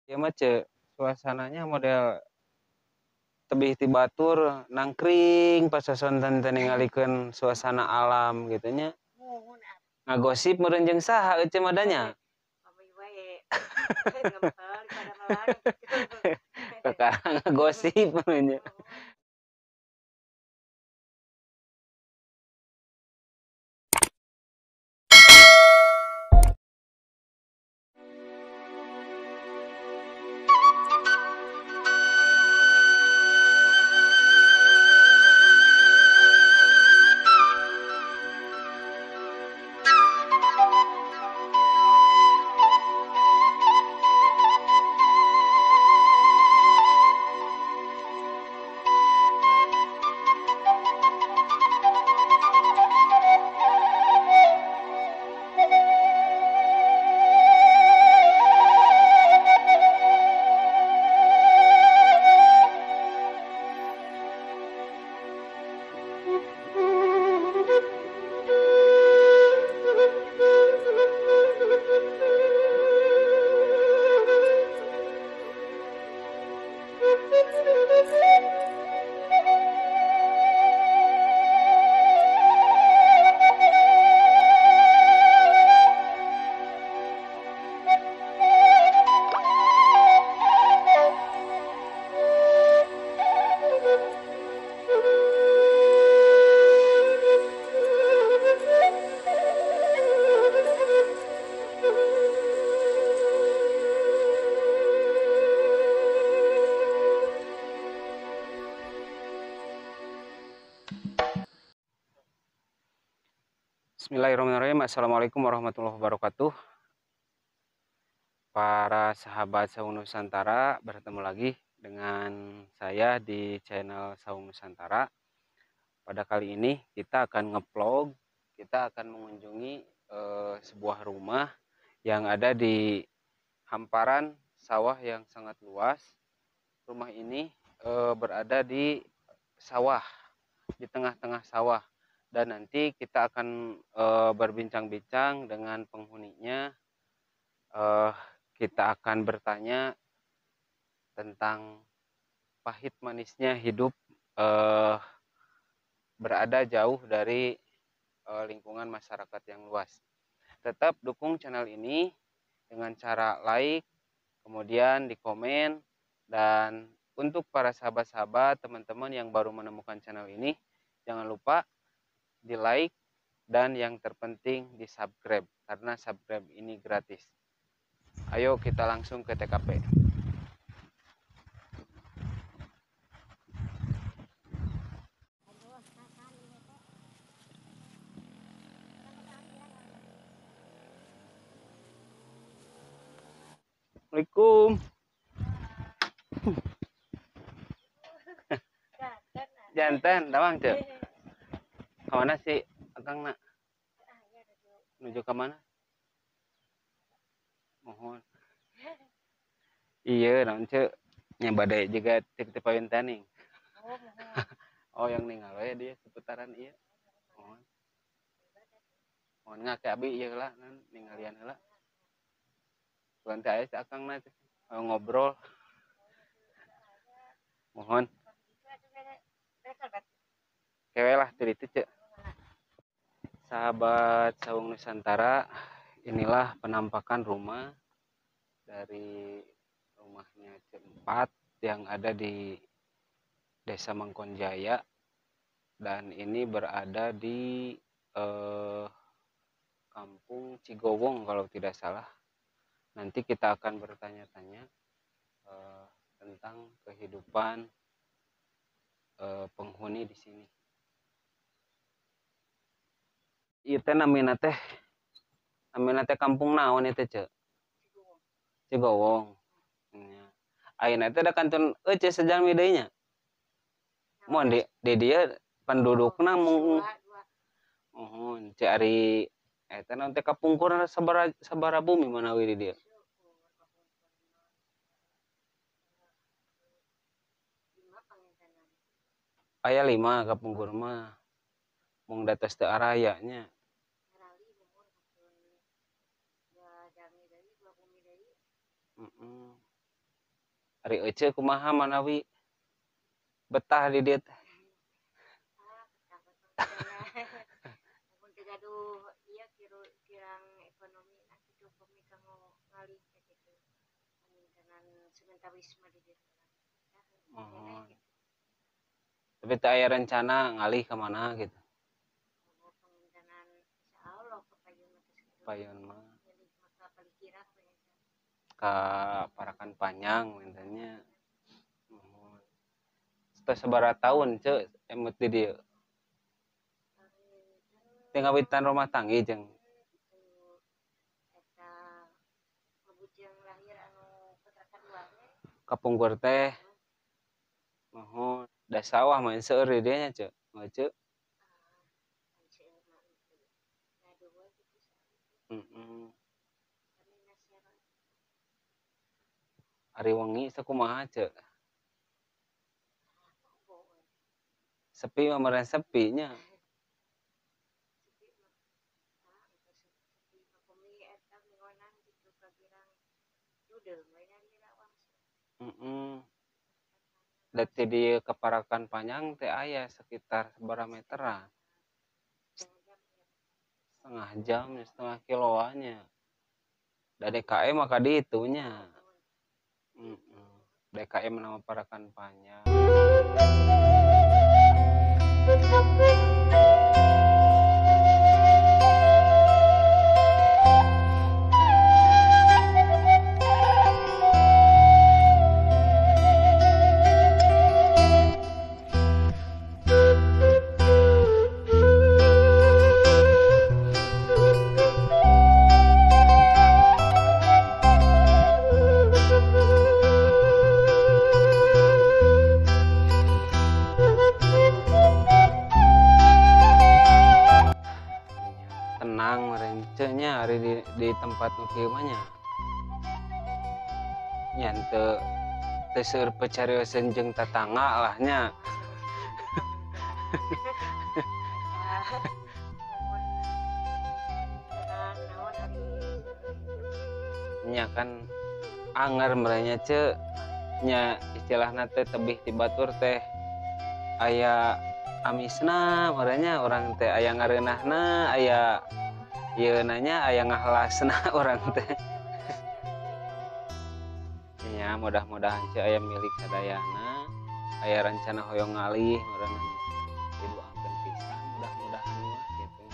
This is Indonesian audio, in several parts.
Ieu mah suasananya model tebih ti batur nangkring pasasonten teh ningalikeun suasana alam gitu nya. Ngagosip meureun jeung saha eueuh mah da nya? Mami wae. Ngempel pada melang gitu. Kakara ngagosip meureun nya. Bismillahirrahmanirrahim. Assalamualaikum warahmatullahi wabarakatuh. Para sahabat Saung Nusantara, bertemu lagi dengan saya di channel Saung Nusantara. Pada kali ini kita akan ngevlog, kita akan mengunjungi sebuah rumah yang ada di hamparan sawah yang sangat luas. Rumah ini berada di sawah, di tengah-tengah sawah. Dan nanti kita akan berbincang-bincang dengan penghuninya. Kita akan bertanya tentang pahit manisnya hidup berada jauh dari lingkungan masyarakat yang luas. Tetap dukung channel ini dengan cara like, kemudian di komen, dan untuk para sahabat-sahabat, teman-teman yang baru menemukan channel ini, jangan lupa di like, dan yang terpenting di subscribe, karena subscribe ini gratis. Ayo kita langsung ke TKP. Assalamualaikum. Jantan, dawang cek. Kemana sih Akang nak? Menuju ke mana? Mohon. Iya, naon cek. Nya badai juga tip-tip payun taning. Oh, mohon. Oh, yang ninggal ya dia seputaran iya. Mohon. Mohon ngake abi iya lah, ninggalian heula. Tuan teh aya Akang na ngobrol. Mohon. Kewe lah tadi itu cek. Sahabat Saung Nusantara, inilah penampakan rumah dari rumahnya C4 yang ada di Desa Mangkonjaya, dan ini berada di Kampung Cigowong kalau tidak salah. Nanti kita akan bertanya-tanya tentang kehidupan penghuni di sini. Ieu teh namina teh kampung naon eta ceu? Cigowong. Nya. Ayeuna teh da kanton eueuh sejalmi deui nya. Mun di dieu pendudukna mung cek ari eta naon teh kapungkur sabaraha bumi manawi di dieu. Aya 5 kapungkur mah. Mung datos teu araya nya. Ari ece kumaha manawi betah di dieu teh? Mun teu gaduh ieu kirang ekonomi nah kitu kami kanggo ngalih teh kitu. Pemimpinan sementawis mah di dieu. Oh. Tapi teu aya rencana ngalih ka mana gitu? Pemimpinan insyaallah ka Payun mah geus kitu. Payun mah Jadi maka Palikirang pengen ka Parakan Panjang mintanya. Teu sabaraha taun ce emut di dieu? Teu ngawitan rumah tanggi jeung eta ngebujeung lahir anu putra kadua we. kapungkur teh. Da sawah mah seueur di dieu nya ce? Heuceu. Heeh. Ari wengi sakumaha ce? Sepi mah meureun sepi nya. Heeh. Da ti dieu ka Parakan Panjang teh aya sekitar sabaraha meteran? Setengah jam, setengah kiloan nya. Da DKM mah ka ditu nya. Heeh. DKM nama Parakan Panjang. Tenang merenceh nya ari di tempat nu kieu mah nya. Nya teu seueur pacarioseun jeung tatangga lah nya. Nya kan anger merenya ce nya istilahna teh tebih ti batur teh aya amisna merenya orang teh aya ngareunahna aya ieu nanya aya ngahelasna orang teh. Nya mudah-mudahan ce aya milik sadayana aya rencana hoyong ngalih meureunna didoakeun pisan mudah-mudahan mah kitu.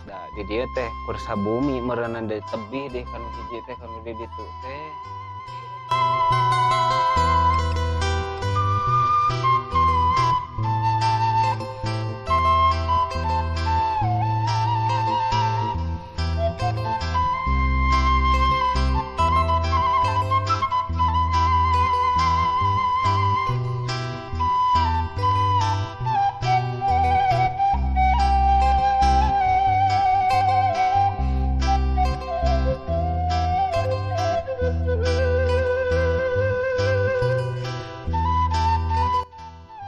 Da di dieu teh kursa bumi meureunna deui tebih deh kanu hiji teh kanu di ditu teh.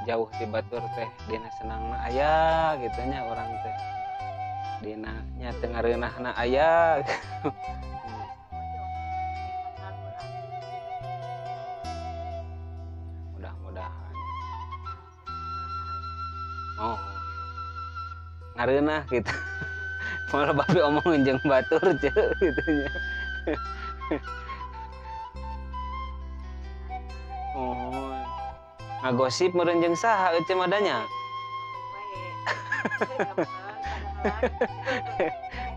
Jauh ti batur teh dina senangna aya gitu nya orang teh. Dina nya teu ngareunahna aya. Mudah-mudahan. Oh. Ngareunah gitu. Malah babi omongin jeung batur ce gitu nya. Oh. Ngagosip meureun jeung saha eueuh mah da nya?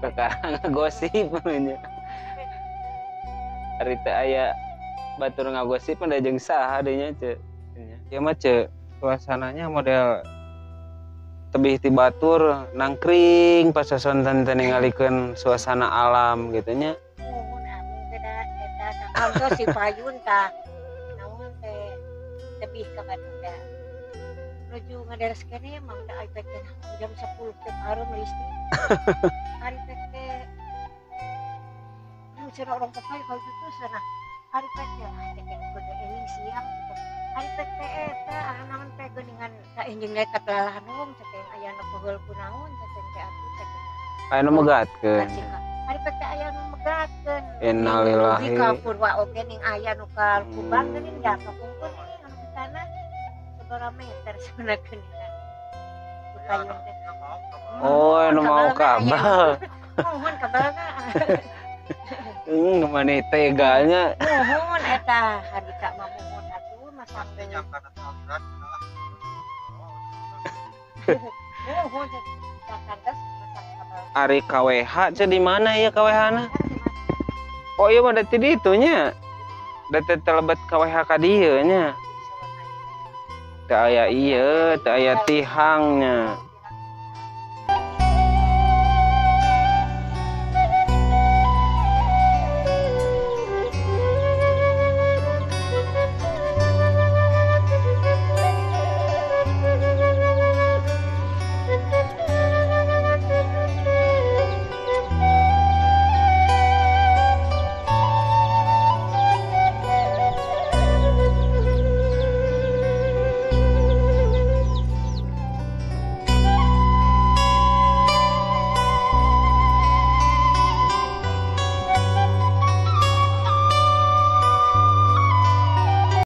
Perkara ngagosip nya. Ari teu aya batur ngagosip mah da jeung saha deui nya ce. Ieu mah ce suasananya model tebih ti batur nangkring pasosonten teh ningalikeun suasana alam gitu nya. Nuhun abang teh da eta sakantos si Payun tah naon teh tebih ka Bandung da. Nuju ngadares keneh emang da iPad teh jam 10 teh pareum listrik. Ari teh nu cenah orang papai kalau gitu cenah ari teh teh kudu ening siang gitu. Ari teh eta naon teh geuningan ka enjing eta pelalahan hum teh aya nu peheul kunaon teh atuh teh. Aya nu megatkeun. Ari pake aya nu megatkeun. Innalillahi. Di kapur wa oge ning aya nu ka kubang geuning da pakungkun anu di sana sabaraha meter sebenarnya geuningan. Di payun teh. Oh, nu mau kabel. Mohon kabelna. Maneh teganya. Mohon eta harita mah mohon atuh masak deui. Mohon sakantos masak kabel. Ari KWH ce di mana ya KWH-na? Oh iya mah da di itunya. Da teh telebat KWH ka dieu nya. Teu aya ieu, teu aya tihangnya.